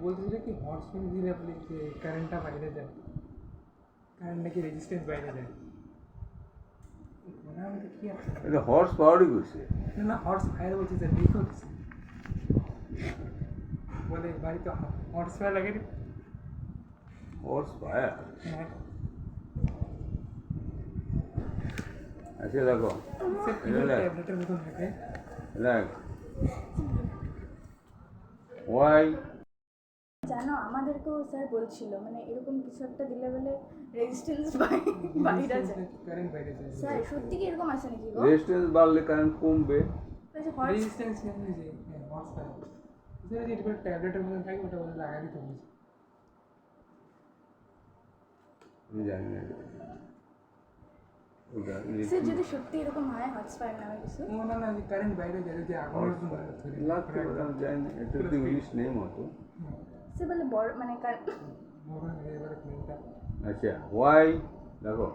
বলতেছিল কি hot swing দিলে আপনি যে কারেন্টটা বাইরে যায়, কারেন্ট নাকি রেজিস্ট্যান্স বাইরে যায়। মনে হয় কি আছে এটা হর্স পাওয়ারই করছে। না না, হর্স ফায়ার বলছে স্যার, লিখো কিছু বলে বাড়িতে হর্স ফায়ার লাগে রে। হর্স পাওয়ার হ্যাঁ আচ্ছা দেখো স্যার, এটা দেখ ট্যাবলেটের মতন থাকে। দেখ ওয়াই জানো আমাদেরকেও স্যার বলছিল মানে এরকম কিছু একটা দিলে বলে রেজিস্ট্যান্স বাইরে যায়। কারেন্ট বাইরে যায়। স্যার সত্যি কি এরকম আছে নাকি গো? রেজিস্ট্যান্স বাড়লে কারেন্ট কমবে। হর্স রেজিস্ট্যান্স কেন যে হর্স ফায়ার স্যার, যে এটা ট্যাবলেটের মতন থাকে ওটা বলে লাগা দিতে বলছে। আমি জানি না ওটা স্যার যদি সত্যি এরকম হয় হটস্পট নামে কিছু ও না না, কারেন্ট বাইরে যায় যে আগুনের মতন লাগতে পারে, আমি জানি না, এটা তো ইংলিশ নেম হতো। স্যার বলে বড় মানে বড় হয়ে এবারে প্লেনটা আচ্ছা ওয়াই দেখো